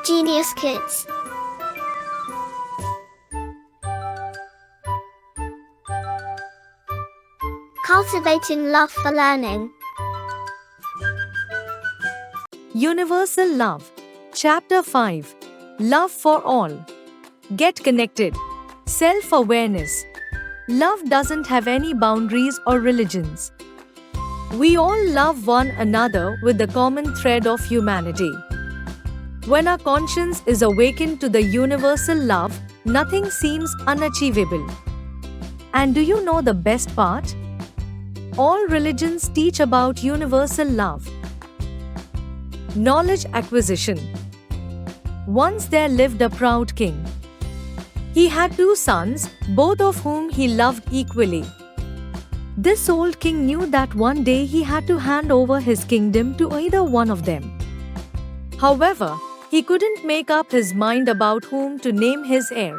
Genius Kids. Cultivating love for learning. Universal Love. Chapter 5. Love for All. Get connected. Self-awareness. Love doesn't have any boundaries or religions. We all love one another with the common thread of humanity. When our conscience is awakened to the universal love, nothing seems unachievable. And do you know the best part? All religions teach about universal love. Knowledge acquisition. Once there lived a proud king. He had 2 sons, both of whom he loved equally. This old king knew that one day he had to hand over his kingdom to either one of them. However, he couldn't make up his mind about whom to name his heir.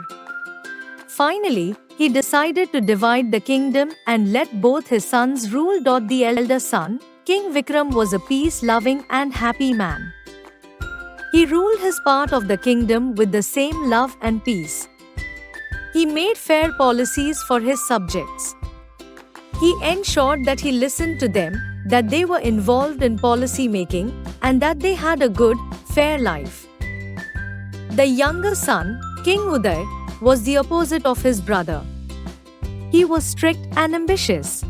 Finally, he decided to divide the kingdom and let both his sons rule. The elder son, King Vikram, was a peace-loving and happy man. He ruled his part of the kingdom with the same love and peace. He made fair policies for his subjects. He ensured that he listened to them, that they were involved in policy making, and that they had a good, fair life. The younger son, King Uday, was the opposite of his brother. He was strict and ambitious.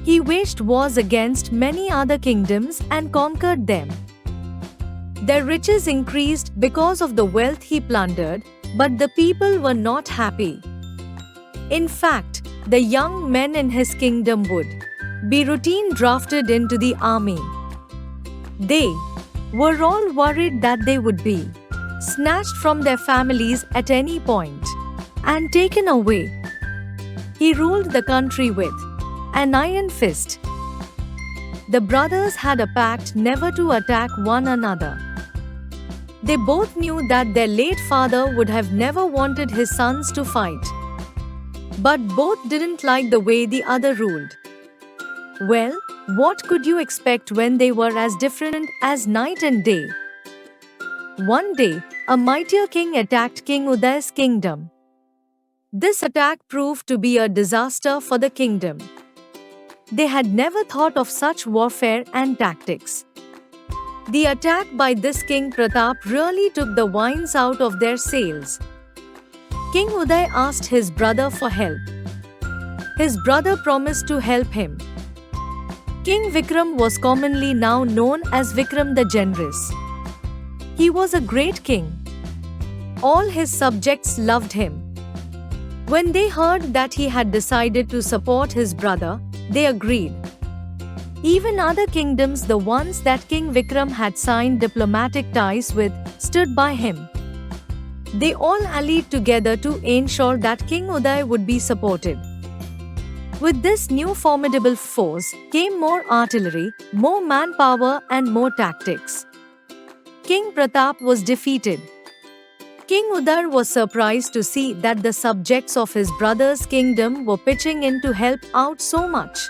He waged wars against many other kingdoms and conquered them. Their riches increased because of the wealth he plundered, but the people were not happy. In fact, the young men in his kingdom would be routine drafted into the army. They were all worried that they would be snatched from their families at any point and taken away. He ruled the country with an iron fist. The brothers had a pact never to attack one another. They both knew that their late father would have never wanted his sons to fight. But both didn't like the way the other ruled. Well, what could you expect when they were as different as night and day? One day, a mightier king attacked King Uday's kingdom. This attack proved to be a disaster for the kingdom. They had never thought of such warfare and tactics. The attack by this King Pratap really took the winds out of their sails. King Uday asked his brother for help. His brother promised to help him. King Vikram was commonly now known as Vikram the Generous. He was a great king. All his subjects loved him. When they heard that he had decided to support his brother, they agreed. Even other kingdoms, the ones that King Vikram had signed diplomatic ties with, stood by him. They all allied together to ensure that King Uday would be supported. With this new formidable force came more artillery, more manpower, and more tactics. King Pratap was defeated. King Uday was surprised to see that the subjects of his brother's kingdom were pitching in to help out so much.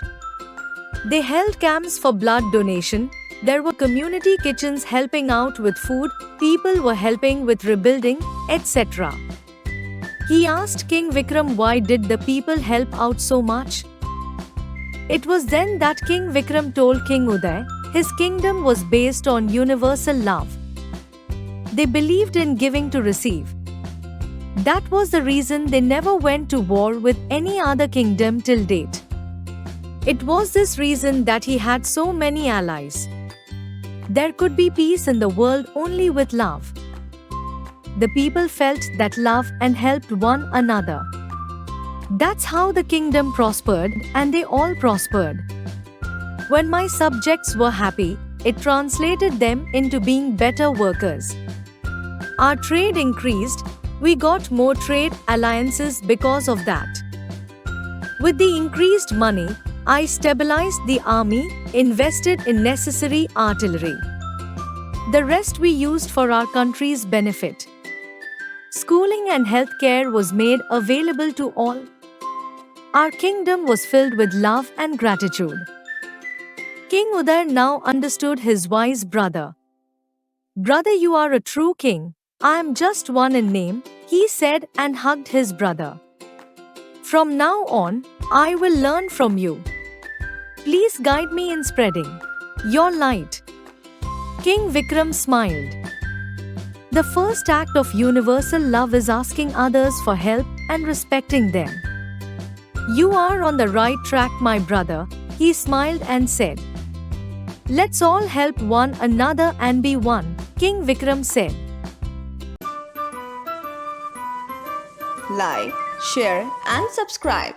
They held camps for blood donation, there were community kitchens helping out with food, people were helping with rebuilding, etc. He asked King Vikram why did the people help out so much. It was then that King Vikram told King Uday his kingdom was based on universal love. They believed in giving to receive. That was the reason they never went to war with any other kingdom till date. It was this reason that he had so many allies. There could be peace in the world only with love. The people felt that love and helped one another. That's how the kingdom prospered, and they all prospered. When my subjects were happy, it translated them into being better workers. Our trade increased, we got more trade alliances because of that. With the increased money, I stabilized the army, invested in necessary artillery. The rest we used for our country's benefit. Schooling and healthcare was made available to all. Our kingdom was filled with love and gratitude. King Uday now understood his wise brother. Brother, you are a true king. I am just one in name, he said and hugged his brother. From now on, I will learn from you. Please guide me in spreading your light. King Vikram smiled. The first act of universal love is asking others for help and respecting them. You are on the right track, my brother, he smiled and said. Let's all help one another and be one, King Vikram said. Like, share and subscribe.